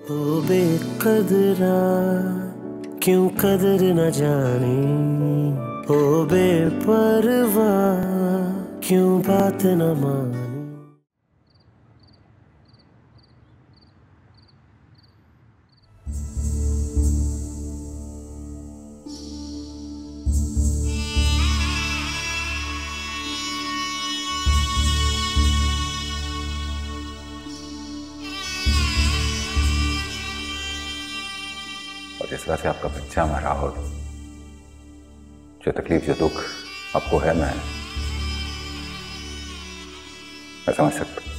ओ बेकदरा क्यों कदर न जाने, ओ बेपरवाह क्यों बात न माने। और जिस तरह से आपका बच्चा मरा हो, जो तकलीफ जो दुख आपको है, मैं समझ सकता हूं।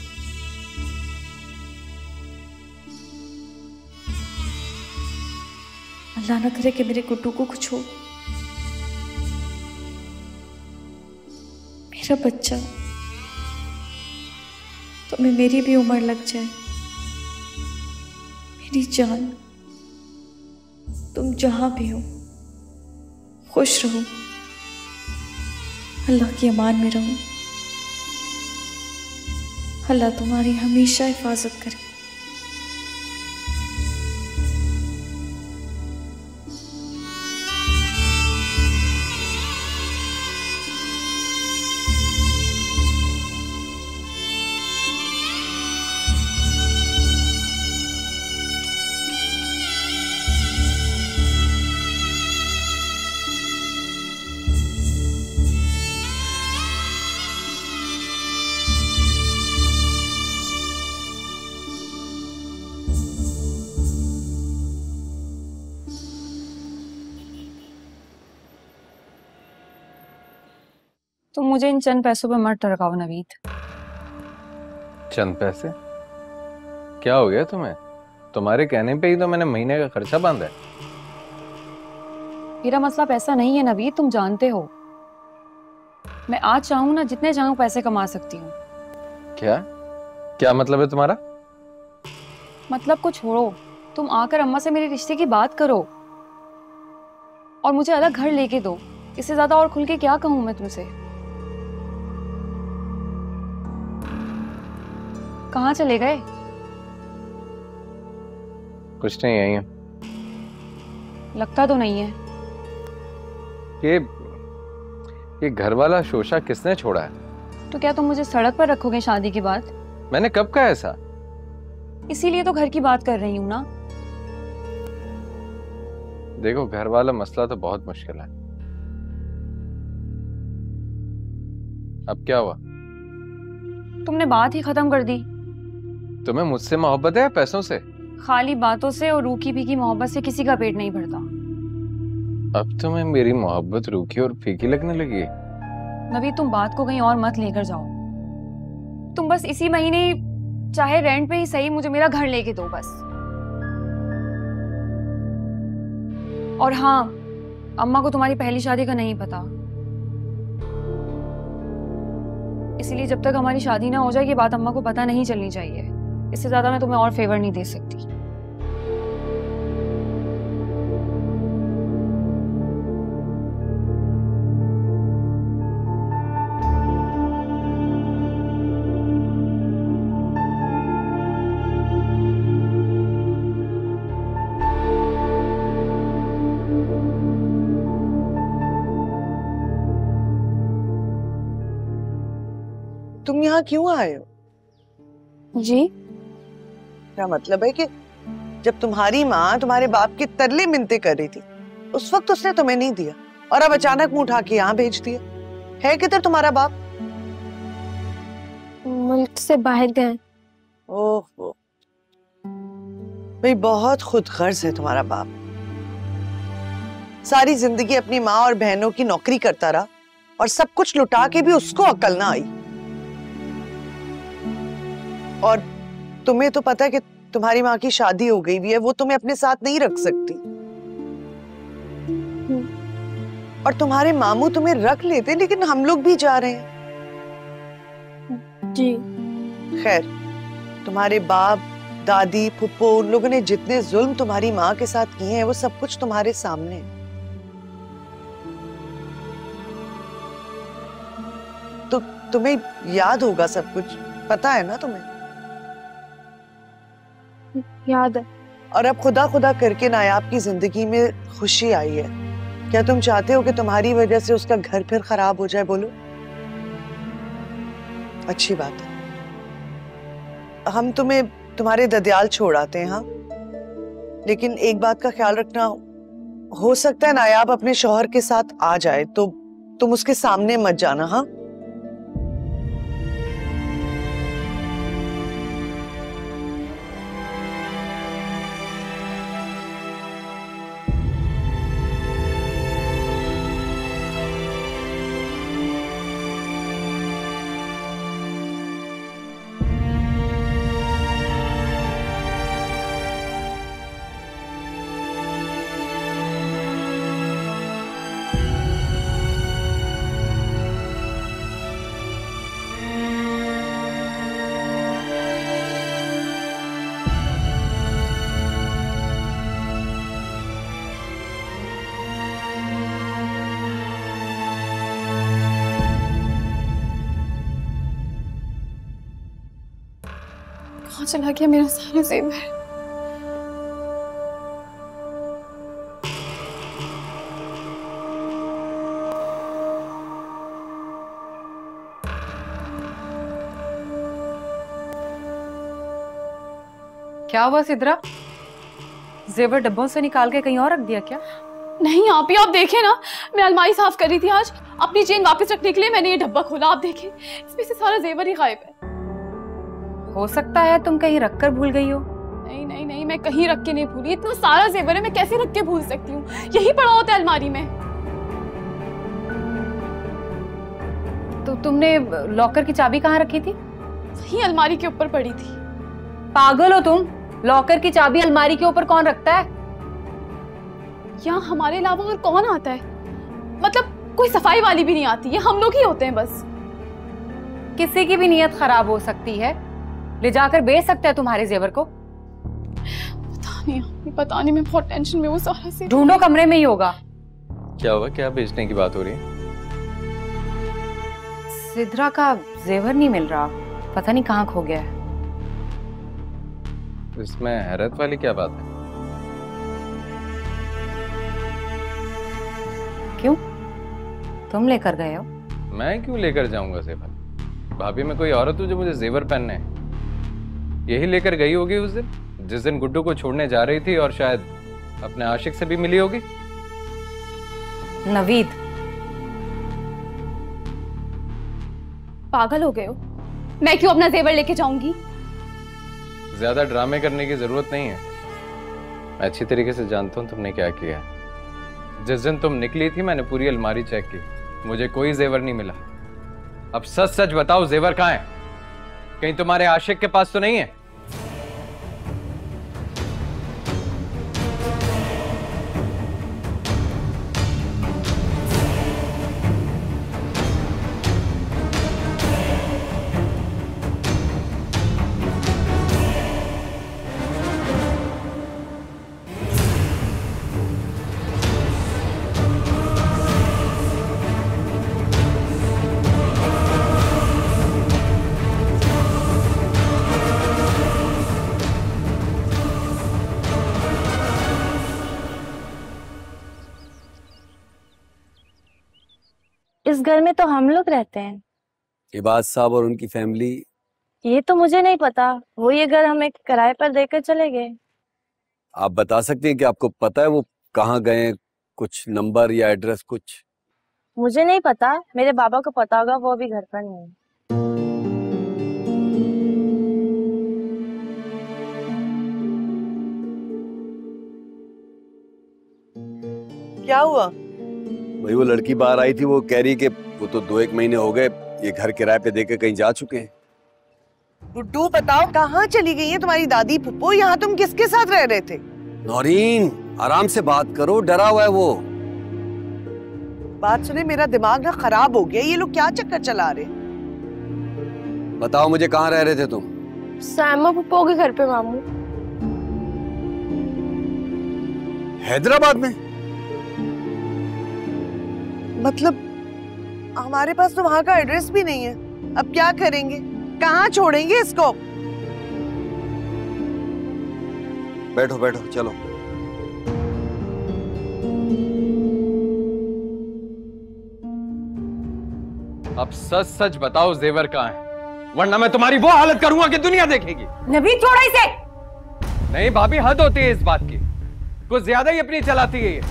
अल्लाह ना करे कि मेरे गुड्डू को कुछ हो। मेरा बच्चा, तुम्हें मेरी भी उम्र लग जाए। मेरी जान, तुम जहां भी हो खुश रहो, अल्लाह की अमान में रहो। अल्लाह तुम्हारी हमेशा हिफाजत करे। तुम मुझे इन चंद पैसों पे मत टरकाओ नवीद। चंद पैसे? क्या हो गया तुम्हें? तुम्हारे कहने पे ही तो मैंने महीने का खर्चा बांधा है। मेरा मसला पैसा नहीं है नवीद, तुम जानते हो। मैं आज चाहूं ना, जितने चाहूं पैसे कमा सकती हूँ। क्या क्या मतलब है तुम्हारा? मतलब को छोड़ो, तुम आकर अम्मा से मेरे रिश्ते की बात करो और मुझे अलग घर लेके दो। इससे ज्यादा और खुल के क्या कहूं मैं तुमसे। कहाँ चले गए? कुछ नहीं, यही है। लगता तो नहीं है। ये घर वाला शोशा किसने छोड़ा है? तो क्या तुम मुझे सड़क पर रखोगे शादी के बाद? मैंने कब कहा ऐसा? इसीलिए तो घर की बात कर रही हूँ ना। देखो, घर वाला मसला तो बहुत मुश्किल है। अब क्या हुआ? तुमने बात ही खत्म कर दी। तुम्हें मुझसे मोहब्बत है या पैसों से? खाली बातों से और रूखी भीगी मोहब्बत से किसी का पेट नहीं भरता। अब तुम्हें मेरी मोहब्बत रूखी और फीकी लगने लगी है। नबी, तुम बात को कहीं और मत लेकर जाओ। तुम बस इसी महीने चाहे रेंट पे ही सही मुझे मेरा घर लेके दो बस। और हाँ, अम्मा को तुम्हारी पहली शादी का नहीं पता, इसलिए जब तक हमारी शादी ना हो जाए ये बात अम्मा को पता नहीं चलनी चाहिए। इससे ज्यादा मैं तुम्हें और फेवर नहीं दे सकती। तुम यहाँ क्यों आए हो? जी? क्या मतलब है कि जब तुम्हारी माँ तुम्हारे बाप की तरले मिन्नतें कर रही थी उस वक्त उसने तुम्हें नहीं दिया और अब अचानक मुंह उठा के यहाँ भेज दिया? है किधर तुम्हारा बाप? मुल्क से बाहर गए। ओह, भाई बहुत खुदगर्ज है तुम्हारा बाप। सारी जिंदगी अपनी माँ और बहनों की नौकरी करता रहा और सब कुछ लुटा के भी उसको अक्ल ना आई। और तुम्हें तो पता है कि तुम्हारी माँ की शादी हो गई भी है, वो तुम्हें अपने साथ नहीं रख सकती। और तुम्हारे मामू तुम्हें रख लेते, लेकिन हम लोग भी जा रहे हैं। जी। खैर, तुम्हारे बाप दादी फुप्पो उन लोगों ने जितने जुल्म तुम्हारी माँ के साथ किए हैं वो सब कुछ तुम्हारे सामने है। तो तुम्हें याद होगा सब कुछ, पता है ना तुम्हें? याद है। और अब खुदा खुदा करके नायाब की जिंदगी में खुशी आई है। क्या तुम चाहते हो कि तुम्हारी वजह से उसका घर फिर खराब हो जाए? बोलो। अच्छी बात है, हम तुम्हें तुम्हारे ददियाल छोड़ आते हैं। हाँ, लेकिन एक बात का ख्याल रखना, हो सकता है नायाब अपने शौहर के साथ आ जाए, तो तुम उसके सामने मत जाना। हाँ, कहाँ चला गया मेरा सारा जेवर? क्या हुआ सिद्रा? जेवर डब्बों से निकाल के कहीं और रख दिया क्या? नहीं आप ही, आप देखें ना, मैं अलमारी साफ कर रही थी आज, अपनी चेन वापस रखने के लिए मैंने ये डब्बा खोला, आप देखें इसमें से सारा जेवर ही गायब है। हो सकता है तुम कहीं रखकर भूल गई हो। नहीं नहीं नहीं, मैं कहीं रख के नहीं भूली, इतना सारा जेवर है, मैं कैसे रख के भूल सकती हूँ? यही पड़ा होता है अलमारी में। तो तुमने लॉकर की चाबी कहाँ रखी थी? वही अलमारी के ऊपर पड़ी थी। पागल हो तुम? लॉकर की चाबी अलमारी के ऊपर कौन रखता है? यहाँ हमारे अलावा और कौन आता है? मतलब कोई सफाई वाली भी नहीं आती है, हम लोग ही होते हैं बस। किसी की भी नीयत खराब हो सकती है, ले जाकर बेच सकता है तुम्हारे जेवर को। पता नहीं, मैं बहुत टेंशन में हूँ। सारा से ढूंढो, कमरे में ही होगा। क्या हुआ? क्या बेचने की बात हो रही है? सिद्रा का जेवर नहीं मिल रहा, पता नहीं कहाँ खो गया है। इसमें हैरत वाली क्या बात है? क्यों, तुम लेकर गए हो? मैं क्यों लेकर जाऊंगा जेवर? भाभी में कोई औरत हो जो मुझे जेवर पहनने हैं? यही लेकर गई होगी उस दिन, जिस दिन गुड्डू को छोड़ने जा रही थी, और शायद अपने आशिक से भी मिली होगी। नवीद, पागल हो गए हो? मैं क्यों अपना जेवर लेके जाऊंगी? ज्यादा ड्रामे करने की जरूरत नहीं है। मैं अच्छी तरीके से जानता हूँ तुमने क्या किया है। जिस दिन तुम निकली थी मैंने पूरी अलमारी चेक की, मुझे कोई जेवर नहीं मिला। अब सच सच बताओ, जेवर कहाँ है? कहीं तुम्हारे आशिक के पास तो नहीं है? इस घर में तो हम लोग रहते हैं। इबाद साहब और उनकी फैमिली? ये तो मुझे नहीं पता, वो ये घर हमें किराए पर देकर चले गए। आप बता सकते हैं कि आपको पता है वो कहाँ गए? कुछ नंबर या एड्रेस कुछ? मुझे नहीं पता, मेरे बाबा को पता होगा, वो भी घर पर नहीं है। क्या हुआ? वही वो लड़की बाहर आई थी, वो कह रही कि वो तो 2-1 महीने हो गए ये घर किराए पे देकर कहीं जा चुके हैं। गुड्डू बताओ, कहाँ चली गई है तुम्हारी दादी फुप्पो? यहाँ तुम किसके साथ रह रहे थे? नौरीन, आराम से बात करो, डरा हुआ है वो। बात सुने, मेरा दिमाग ना खराब हो गया, ये लोग क्या चक्कर चला रहे? बताओ मुझे, कहाँ रह रहे थे तुम? सैमा फुप्पो के घर पे मामू। हैदराबाद में? मतलब हमारे पास तो वहां का एड्रेस भी नहीं है, अब क्या करेंगे? कहाँ छोड़ेंगे इसको? बैठो बैठो, चलो। अब सच सच बताओ जेवर कहाँ है, वरना मैं तुम्हारी वो हालत करूंगा कि दुनिया देखेगी। नवीद छोड़ो इसे। नहीं भाभी, हद होती है इस बात की, कुछ ज्यादा ही अपनी चलाती है ये,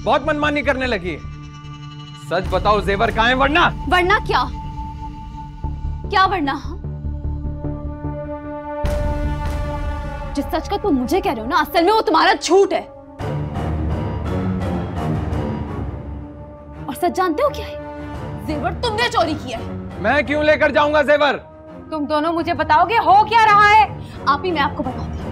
बहुत मनमानी करने लगी है। सच बताओ जेवर कहाँ है, वरना। वरना क्या? क्या वरना? जिस सच का तुम मुझे कह रहे हो ना, असल में वो तुम्हारा झूठ है। और सच जानते हो क्या है? जेवर तुमने चोरी किया है। मैं क्यों लेकर जाऊंगा जेवर? तुम दोनों मुझे बताओगे हो क्या रहा है? आप ही मैं आपको बताती हूँ।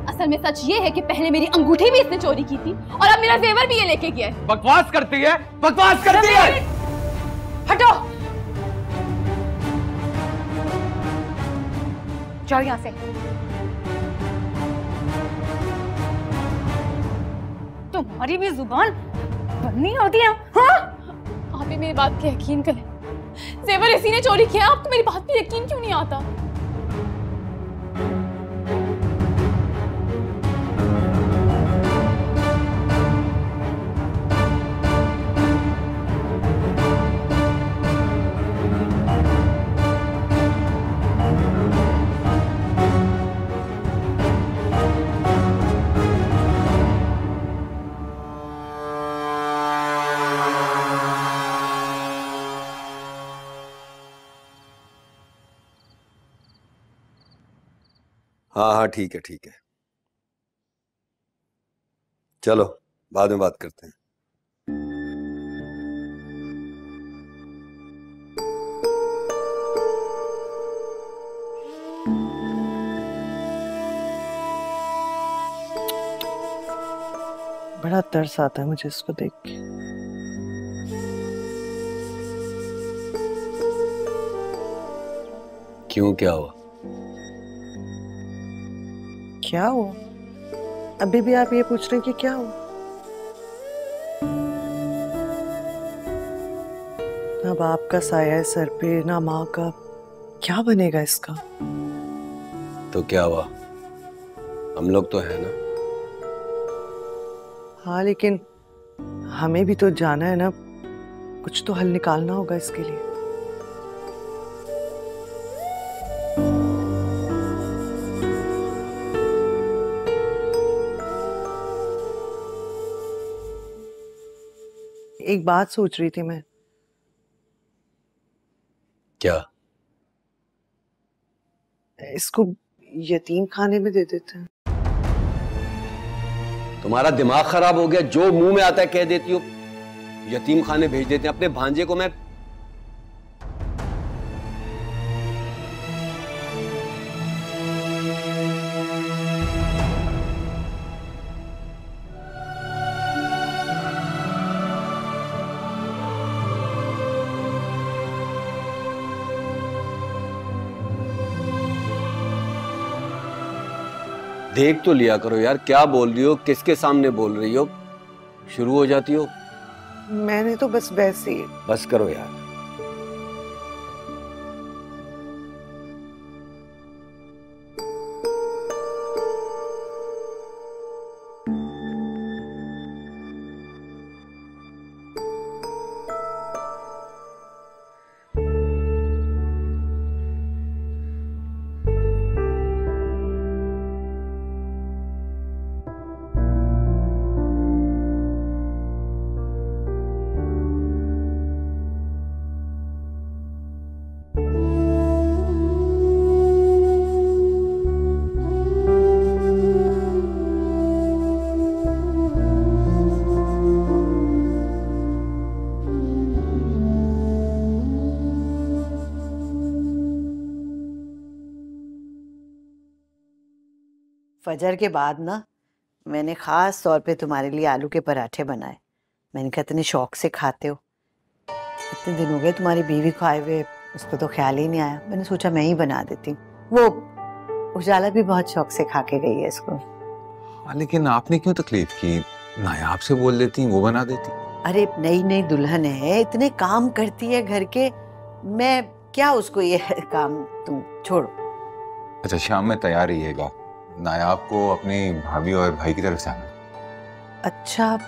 असल में सच ये है कि पहले मेरी अंगूठी भी इसने चोरी की थी और अब मेरा जेवर भी ये लेके गया है। बकवास करती है, बकवास करती है। हटो, जाओ यहां से। तुम्हारी भी जुबान बंद नहीं होती है। हाँ? आप ही मेरी बात पे यकीन करें, जेवर इसी ने चोरी किया। आपको मेरी बात पे यकीन क्यों नहीं आता? हाँ हाँ, ठीक है ठीक है, चलो बाद में बात करते हैं। बड़ा तरस आता है मुझे इसको देख के। क्यों, क्या हुआ? क्या हो? अभी भी आप ये पूछ रहे हैं कि क्या हो? ना बाप का साया है सर पे, ना माँ का। क्या बनेगा इसका? तो क्या हुआ, हम लोग तो है ना। हाँ, लेकिन हमें भी तो जाना है ना, कुछ तो हल निकालना होगा इसके लिए। एक बात सोच रही थी मैं। क्या? इसको यतीम खाने में दे देते हैं। तुम्हारा दिमाग खराब हो गया? जो मुंह में आता है कह देती हो। यतीम खाने भेज देते हैं अपने भांजे को। मैं देख तो लिया करो यार, क्या बोल रही हो, किसके सामने बोल रही हो, शुरू हो जाती हो। मैंने तो बस वैसे ही। बस करो यार। फजर के बाद ना मैंने ख़ास तौर पे तुम्हारे लिए आलू के पराठे बनाए। मैंने कहा इतने शौक से खाते हो, इतने दिन हो गए तुम्हारी बीवी को आए हुए, उसको तो ख्याल ही नहीं आया। मैंने सोचा मैं ही बना देती हूँ। वो उजाला भी बहुत शौक से खा के गई है इसको। लेकिन आपने क्यों तकलीफ की? नायाब से बोल देती, वो बना देती। अरे नई नई दुल्हन है, इतने काम करती है घर के, मैं क्या उसको ये काम, तुम छोड़ो। अच्छा, शाम में तैयार रहिएगा। नायाब को अपनी भाभी और भाई की तरफ से आना। अच्छा,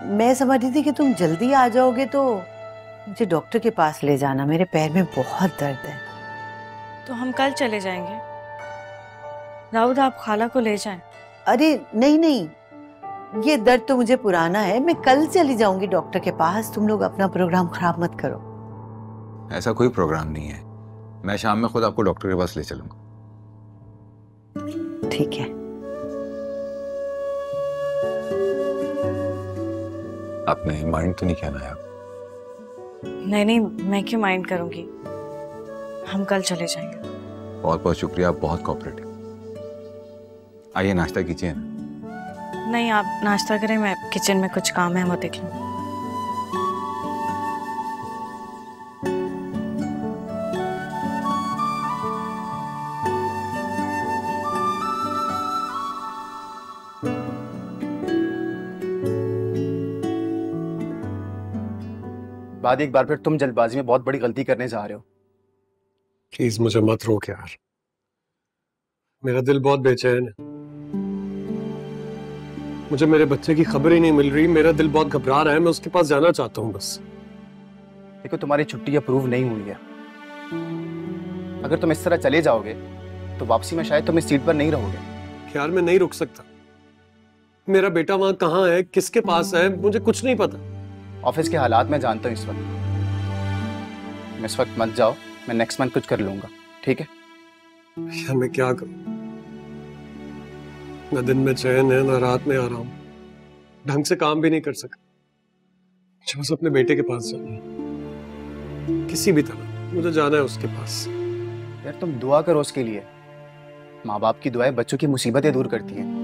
मैं समझ रही थी कि तुम जल्दी आ जाओगे तो मुझे डॉक्टर के पास ले जाना, मेरे पैर में बहुत दर्द है। तो हम कल चले जाएंगे। दाऊद, आप खाला को ले जाएं। अरे नहीं नहीं, ये दर्द तो मुझे पुराना है, मैं कल चली जाऊंगी डॉक्टर के पास। तुम लोग अपना प्रोग्राम खराब मत करो। ऐसा कोई प्रोग्राम नहीं है, मैं शाम में खुद आपको डॉक्टर के पास ले चलूंगा। ठीक है। आपने माइंड तो नहीं किया नायाब? नहीं नहीं, मैं क्यों माइंड करूंगी, हम कल चले जाएंगे। बहुत बहुत शुक्रिया, आप बहुत कोऑपरेटिव। आइए नाश्ता कीजिए। नहीं, आप नाश्ता करें, मैं किचन में कुछ काम है वो देख लूं। बाद एक बार फिर तुम जल्दबाजी में बहुत बड़ी गलती करने जा रहे हो। प्लीज मुझे मत रोक यार, मेरा दिल बहुत बेचैन है। मुझे मेरे बच्चे की खबर ही नहीं मिल रही, मेरा दिल बहुत घबरा रहा है, मैं उसके पास जाना चाहता हूँ बस। देखो, तुम्हारी छुट्टी अप्रूव नहीं हुई है। अगर तुम इस तरह चले जाओगे तो वापसी में शायद तुम इस सीट पर नहीं रहोगे। यार मैं नहीं रुक सकता, मेरा बेटा वहां कहाँ है, किसके पास है, मुझे कुछ नहीं पता। ऑफिस के हालात मैं जानता हूँ इस वक्त। इस वक्त मत जाओ, मैं नेक्स्ट मंथ कुछ कर लूंगा, ठीक है? यार मैं क्या करूं, ना दिन में चैन है ना रात में आराम, ढंग से काम भी नहीं कर सका। मुझे बस अपने बेटे के पास जाना है, किसी भी तरह मुझे जाना है उसके पास। यार तुम दुआ करो उसके लिए, माँ बाप की दुआएं बच्चों की मुसीबतें दूर करती हैं।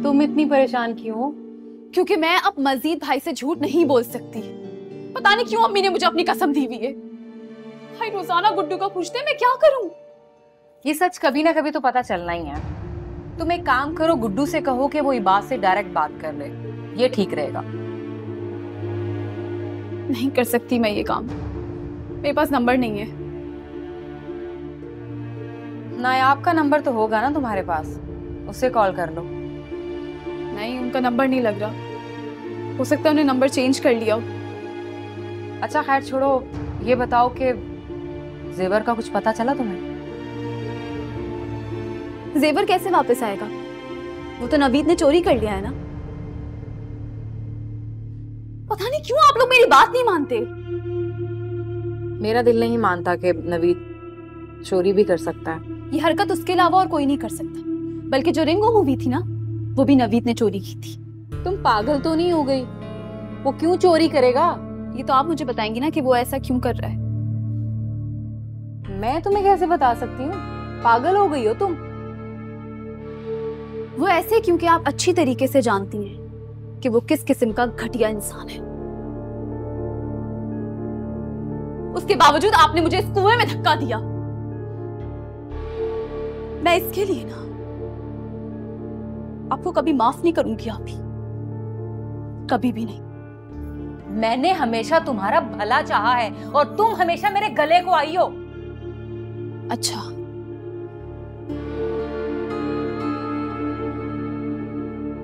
तुम इतनी परेशान क्यों हो? क्योंकि मैं अब मजीद भाई से झूठ नहीं बोल सकती। पता नहीं क्यों अम्मी ने मुझे अपनी कसम दी हुई है। भाई रोजाना गुड्डू का पूछते हैं, मैं क्या करूं? ये सच कभी ना कभी तो पता चलना ही है। तुम एक काम करो, गुड्डू से कहो कि वो इबाद से डायरेक्ट बात कर ले, ये ठीक रहेगा। नहीं कर सकती मैं ये काम, मेरे पास नंबर नहीं है। नायाब का नंबर तो होगा ना तुम्हारे पास, उससे कॉल कर लो। नहीं, उनका नंबर नहीं लग रहा, हो सकता है उन्हें नंबर चेंज कर लिया हो। अच्छा खैर छोड़ो, ये बताओ कि जेवर का कुछ पता चला तुम्हें? जेवर कैसे वापस आएगा? वो तो नवीद ने चोरी कर लिया है ना। पता नहीं क्यों आप लोग मेरी बात नहीं मानते। मेरा दिल नहीं मानता कि नवीद चोरी भी कर सकता है। ये हरकत उसके अलावा और कोई नहीं कर सकता, बल्कि जो रिंग हुई थी ना, वो भी नवीद ने चोरी की थी। तुम पागल तो नहीं हो गई? वो क्यों चोरी करेगा? ये तो आप मुझे बताएंगी ना कि वो ऐसा क्यों कर रहा है। मैं तुम्हें कैसे बता सकती हूँ? पागल हो गई हो तुम? वो ऐसे क्योंकि आप अच्छी तरीके से जानती हैं कि वो किस किस्म का घटिया इंसान है। उसके बावजूद आपने मुझे इस कुएं में धक्का दिया। मैं इसके लिए ना आपको कभी माफ नहीं करूंगी, आप ही कभी भी नहीं। मैंने हमेशा तुम्हारा भला चाहा है और तुम हमेशा मेरे गले को आई हो। अच्छा,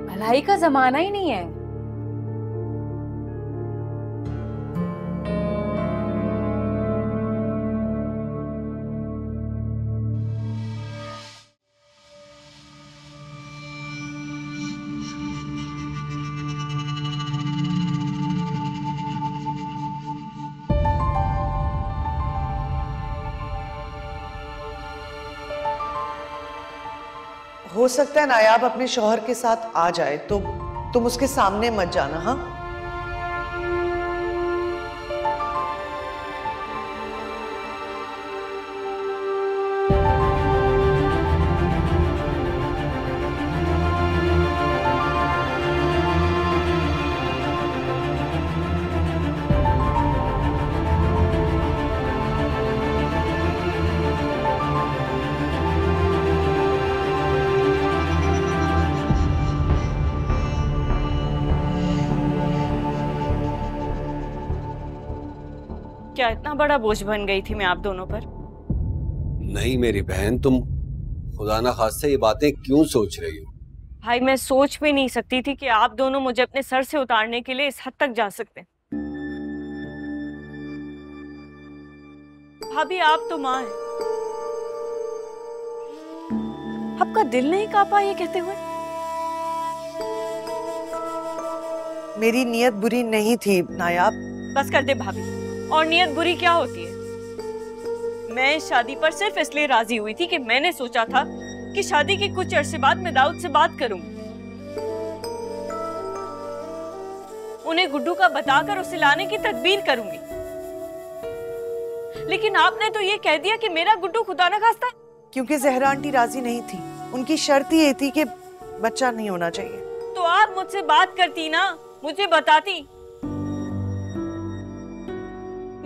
भलाई का जमाना ही नहीं है। हो सकता है नायाब अपने शौहर के साथ आ जाए, तो तुम उसके सामने मत जाना। हाँ, क्या इतना बड़ा बोझ बन गई थी मैं आप दोनों पर? नहीं मेरी बहन, तुम खुदा ना खास्ता ये बातें क्यों सोच रही हो? भाई मैं सोच भी नहीं सकती थी कि आप दोनों मुझे अपने सर से उतारने के लिए इस हद तक जा सकते हैं। भाभी आप तो माँ हैं, आपका दिल नहीं कांपा ये कहते हुए? मेरी नियत बुरी नहीं थी नायाब। बस कर दे भाभी, और नियत बुरी क्या होती है? मैं इस शादी पर सिर्फ इसलिए राजी हुई थी कि मैंने सोचा था कि शादी के कुछ अरसे बाद मैं दाऊद से बात करूंगी, उन्हें गुड्डू का बताकर उसे लाने की तदबीर करूंगी। लेकिन आपने तो ये कह दिया कि मेरा गुड्डू खुदा न खास्ता। क्योंकि जहरा आंटी राजी नहीं थी, उनकी शर्त ही ये थी कि बच्चा नहीं होना चाहिए। तो आप मुझसे बात करती ना, मुझे बताती,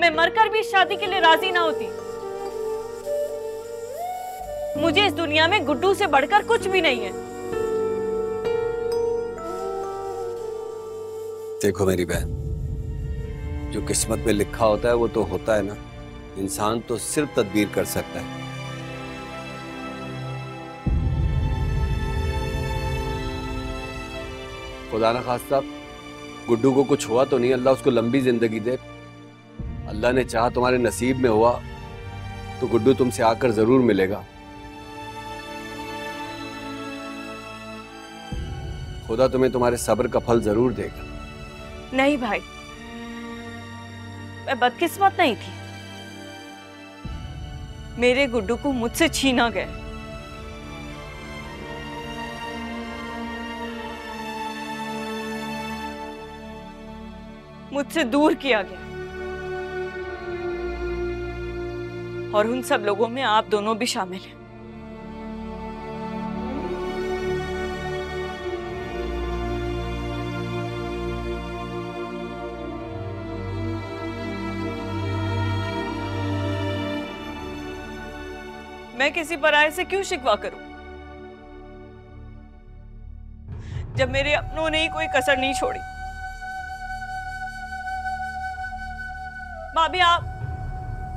मैं मरकर भी इस शादी के लिए राजी ना होती। मुझे इस दुनिया में गुड्डू से बढ़कर कुछ भी नहीं है। देखो मेरी बहन, जो किस्मत में लिखा होता है वो तो होता है ना, इंसान तो सिर्फ तदबीर कर सकता है। खुदा ना खास्ता गुड्डू को कुछ हुआ तो नहीं, अल्लाह उसको लंबी जिंदगी दे। अल्लाह ने चाहा तुम्हारे नसीब में हुआ तो गुड्डू तुमसे आकर जरूर मिलेगा। खुदा तुम्हें तुम्हारे सब्र का फल जरूर देगा। नहीं भाई, मैं बदकिस्मत नहीं थी, मेरे गुड्डू को मुझसे छीना गया। मुझसे दूर किया गया, और उन सब लोगों में आप दोनों भी शामिल हैं। मैं किसी पराये से क्यों शिकवा करूं, जब मेरे अपनों ने ही कोई कसर नहीं छोड़ी। भाभी आप,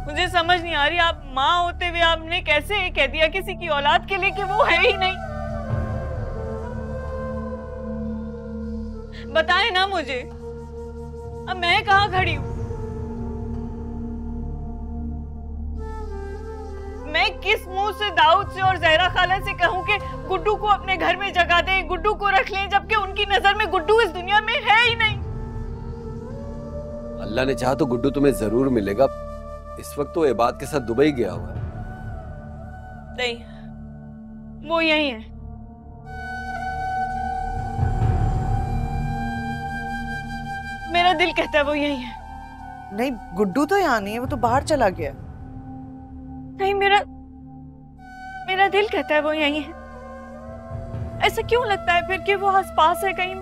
मुझे समझ नहीं आ रही, आप माँ होते हुए आपने कैसे कह दिया किसी की औलाद के लिए कि वो है ही नहीं? बताएं ना मुझे, अब मैं कहाँ खड़ी हूं? मैं किस मुंह से दाऊद से और जहरा खाला से कहूं कि गुड्डू को अपने घर में जगा दें, गुड्डू को रख लें, जबकि उनकी नजर में गुड्डू इस दुनिया में है ही नहीं। अल्लाह ने चाहा तो गुड्डू तुम्हें जरूर मिलेगा। इस वक्त तो इबाद के साथ दुबई गया हुआ है। नहीं, वो यही है। मेरा दिल कहता है वो यही है। नहीं, गुड्डू तो यहाँ नहीं है, वो तो बाहर चला गया। नहीं, मेरा दिल कहता है वो यही है। ऐसा क्यों लगता है फिर कि वो आसपास है कहीं?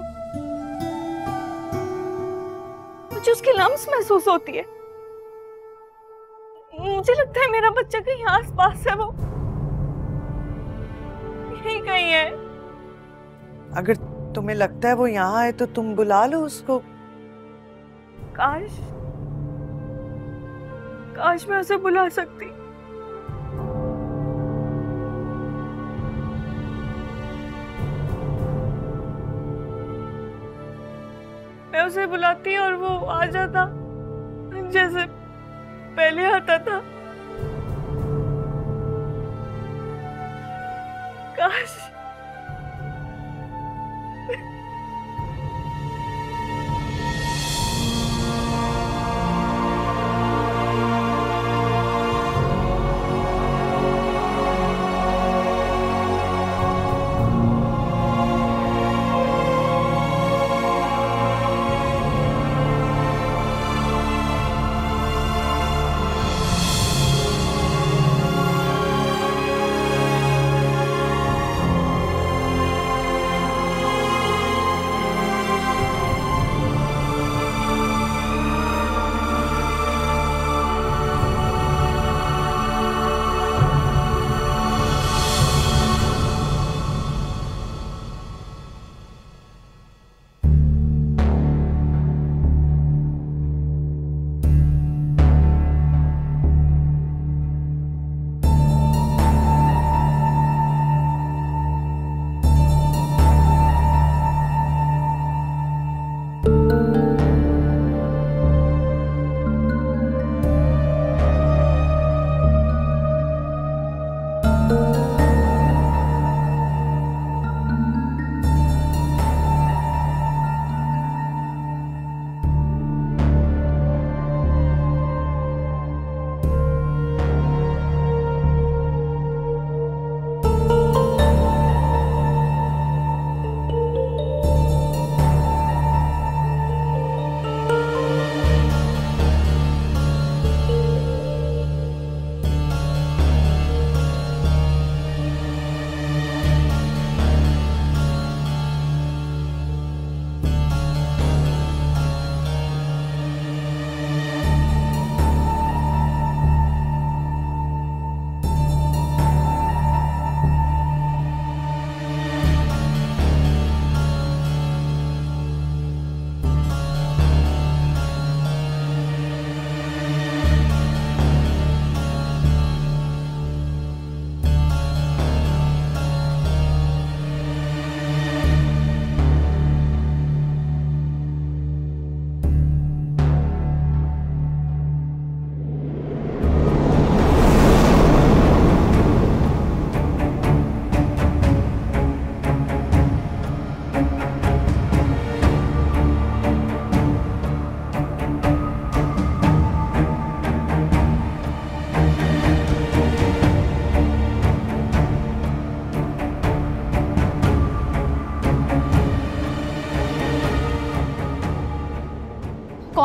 मुझे उसकी लम्स महसूस होती है। मुझे लगता है मेरा बच्चा कहीं आसपास है, वो यही कहीं है। अगर तुम्हें लगता है वो यहाँ है तो तुम बुला लो उसको। काश मैं उसे बुला सकती। मैं उसे बुलाती और वो आ जाता जैसे पहले आता था। काश।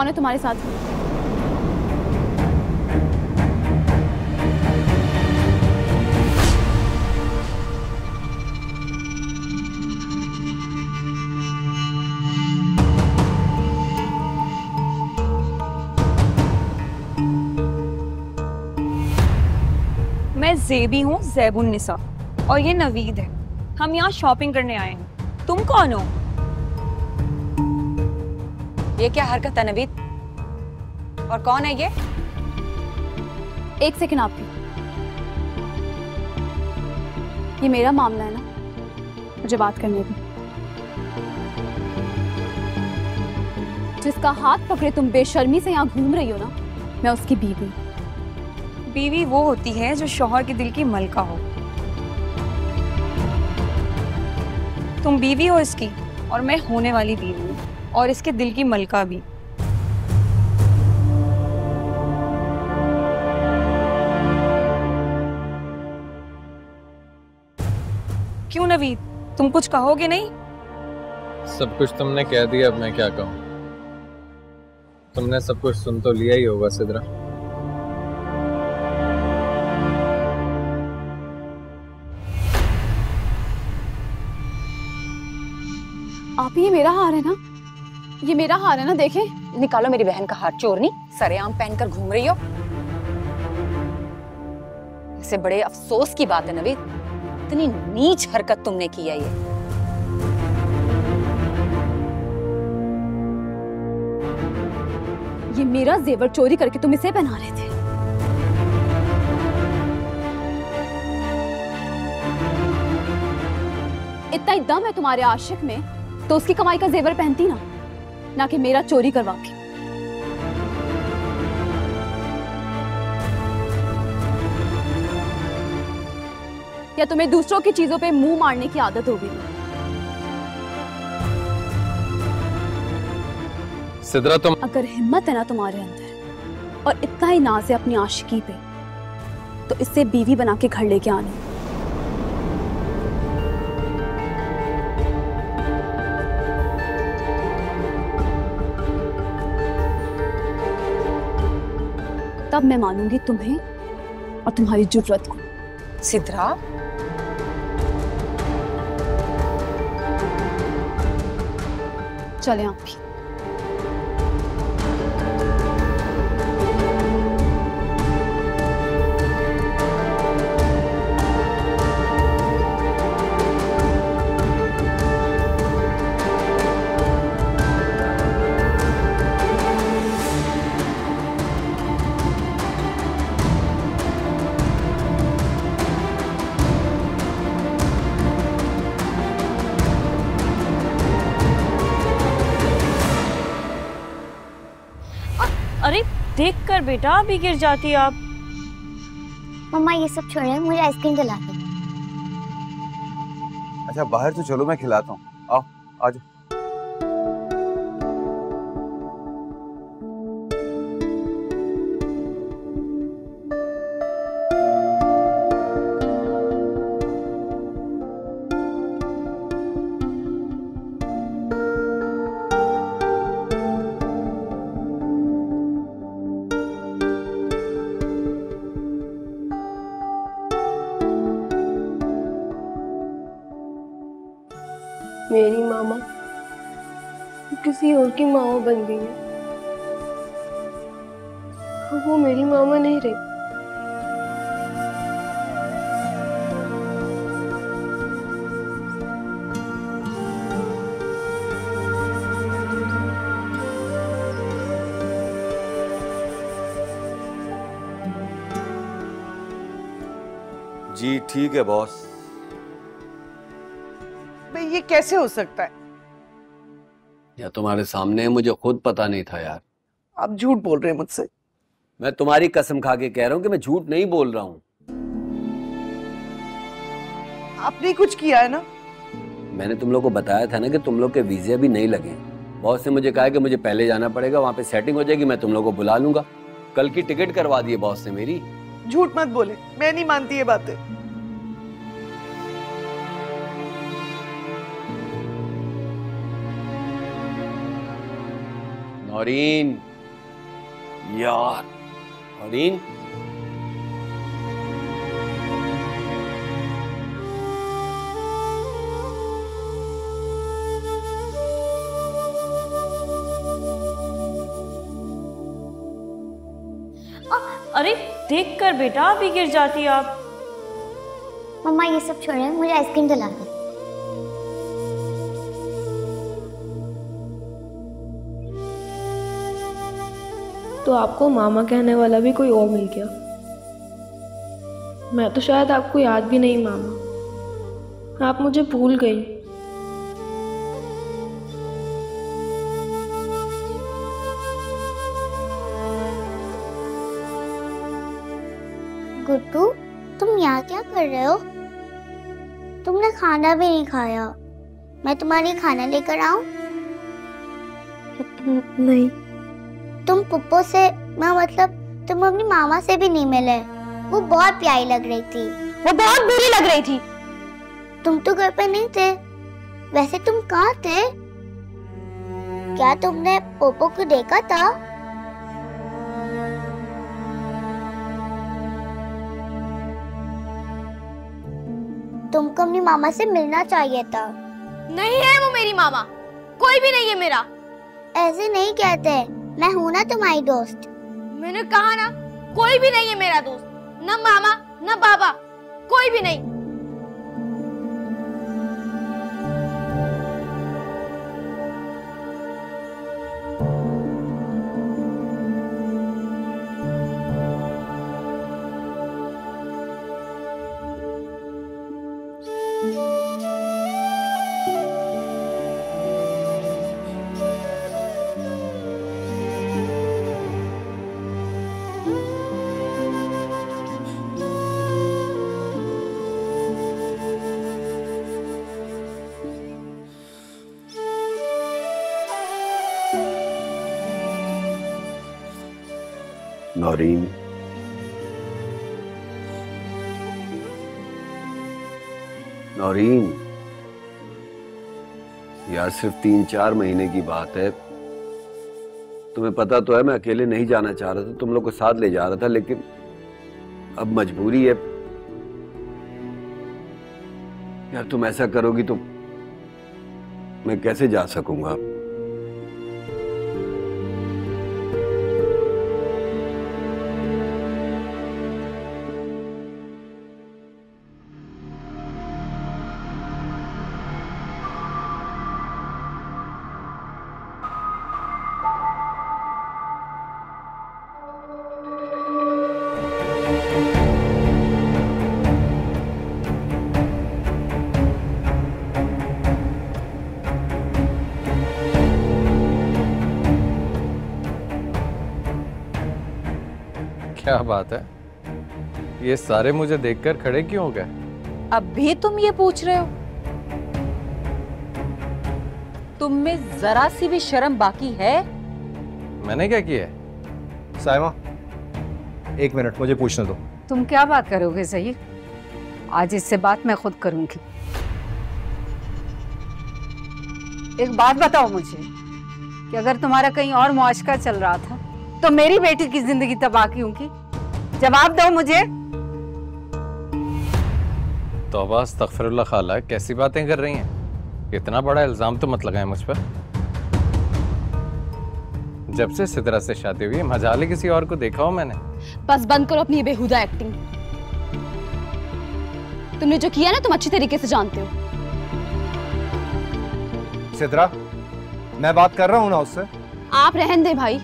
कौन है तुम्हारे साथ? मैं ज़ेबी हूँ, ज़ैबुन्निसा, और ये नवीद है। हम यहाँ शॉपिंग करने आए हैं। तुम कौन हो? ये क्या हरकत है नवीद? और कौन है ये? एक सेकंड आपकी। ये मेरा मामला है ना, मुझे बात करने दी। जिसका हाथ पकड़े तुम बेशर्मी से यहाँ घूम रही हो ना, मैं उसकी बीवी। बीवी वो होती है जो शौहर के दिल की मलका हो। तुम बीवी हो इसकी, और मैं होने वाली बीवी हूँ, और इसके दिल की मलका भी। क्यों नवीद, तुम कुछ कहोगे नहीं? सब कुछ तुमने कह दिया, अब मैं क्या कहूँ? तुमने सब कुछ सुन तो लिया ही होगा सिद्रा। आप ये मेरा हार है ना? ये मेरा हार है ना? देखे, निकालो मेरी बहन का हार। चोरनी सरेआम पहनकर घूम रही हो। इससे बड़े अफसोस की बात है नवीद, इतनी नीच हरकत तुमने की है। ये मेरा जेवर चोरी करके तुम इसे पहना रहे थे। इतना ही दम है तुम्हारे आशिक में तो उसकी कमाई का जेवर पहनती ना कि मेरा चोरी करवा के। या तुम्हें दूसरों की चीजों पे मुंह मारने की आदत हो गई? सिद्रा तुम अगर हिम्मत है ना तुम्हारे अंदर और इतना ही नाज है अपनी आशिकी पे, तो इससे बीवी बना के घर लेके आने। तब मैं मानूंगी तुम्हें और तुम्हारी जुर्रत को। सिद्रा, चले आप भी। अरे देख कर बेटा, अभी गिर जाती आप। मम्मा ये सब छोड़े, मुझे आइसक्रीम दिला दो। अच्छा बाहर तो चलो, मैं खिलाता हूँ। आओ आज। मेरी मामा किसी और की मामा बन गई है। वो मेरी मामा नहीं रही। जी ठीक है बॉस। भाई ये कैसे हो सकता है? या तुम्हारे सामने है, मुझे खुद पता नहीं था यार। आप झूठ बोल रहे हैं मुझसे। मैं तुम्हारी कसम खा के कह रहा हूँ कि मैं झूठ नहीं बोल रहा हूँ। आपने कुछ किया है ना? मैंने तुम लोग को बताया था ना कि तुम लोग के वीजे अभी नहीं लगे। बॉस ने मुझे कहा है कि मुझे पहले जाना पड़ेगा, वहां पे सेटिंग हो जाएगी, मैं तुम लोग को बुला लूंगा। कल की टिकट करवा दी है बॉस ने मेरी। झूठ मत बोले, मैं नहीं मानती ये बातें। नौरीन यार नौरीन, अरे देख कर बेटा अभी गिर जाती आप। मम्मा ये सब छोड़े, मुझे आइसक्रीम दिला दो। तो आपको मामा कहने वाला भी कोई और मिल गया। मैं तो शायद आपको याद भी नहीं मामा, आप मुझे भूल गई। गुड्डू, तुम यहाँ क्या कर रहे हो? तुमने खाना भी नहीं खाया। मैं तुम्हारे लिए खाना लेकर आऊं? नहीं। तुम पुप्पो से, मैं मतलब तुम अपनी मामा से भी नहीं मिले। वो बहुत प्यारी लग रही थी। वो बहुत बुरी लग रही थी। तुम तो घर पे नहीं थे। वैसे तुम कहाँ थे? क्या तुमने पोपो को देखा था? तुमको अपनी मामा से मिलना चाहिए था। नहीं है वो मेरी मामा, कोई भी नहीं है मेरा। ऐसे नहीं कहते, मैं हूं ना तुम्हारी दोस्त। मैंने कहा ना, कोई भी नहीं है मेरा दोस्त, न मामा न बाबा, कोई भी नहीं। नौरीन, नौरीन, यार सिर्फ 3-4 महीने की बात है। तुम्हें पता तो है मैं अकेले नहीं जाना चाह रहा था, तुम लोग को साथ ले जा रहा था, लेकिन अब मजबूरी है। यार तुम ऐसा करोगी तो मैं कैसे जा सकूंगा? क्या बात है, ये सारे मुझे देखकर खड़े क्यों हो गए? अब भी तुम ये पूछ रहे हो? तुम में जरा सी भी शर्म बाकी है? मैंने क्या किया? साइमा, 1 मिनट मुझे पूछने दो। तुम क्या बात करोगे सही? आज इससे बात मैं खुद करूंगी। एक बात बताओ मुझे कि अगर तुम्हारा कहीं और मुआशका चल रहा था तो मेरी बेटी की जिंदगी तबाह क्यों की? जवाब दो मुझे। तौबा अस्तगफिरुल्लाह खाला, कैसी बातें कर रही हैं? इतना बड़ा इल्जाम तो मत लगाएं मुझ पर। जब से सिद्रा से शादी हुई मजाल ही किसी और को देखा हो मैंने। बस बंद करो अपनी बेहुदा एक्टिंग। तुमने जो किया ना तुम अच्छी तरीके से जानते हो। सिद्रा, मैं बात कर रहा हूँ ना उससे। आप रहन दे भाई,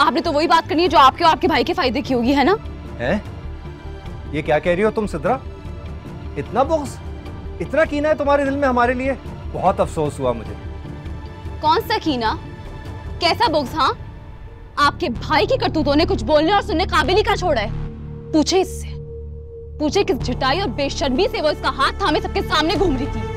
आपने तो वही बात करनी है जो आपके और आपके भाई के फायदे की होगी, है ना? हैं? ये क्या कह रही हो तुम सिद्रा? इतना बुग़्ज़, इतना कीना है तुम्हारे दिल में हमारे लिए? बहुत अफसोस हुआ मुझे। कौन सा कीना, कैसा बुग़्ज़? हाँ, आपके भाई की करतूतों ने कुछ बोलने और सुनने काबिल ही क्या छोड़ा है? पूछे इससे, पूछे किस झुटाई और बेशर्मी से वो इसका हाथ थामे सबके सामने घूम रही थी।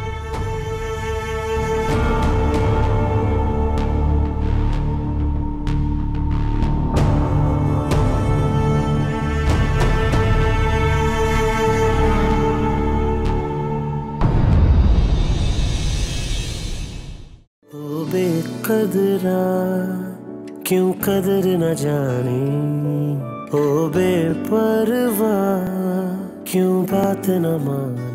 बेकदरा क्यों कदर न जाने, ओ बेपरवाह क्यों बात न माने।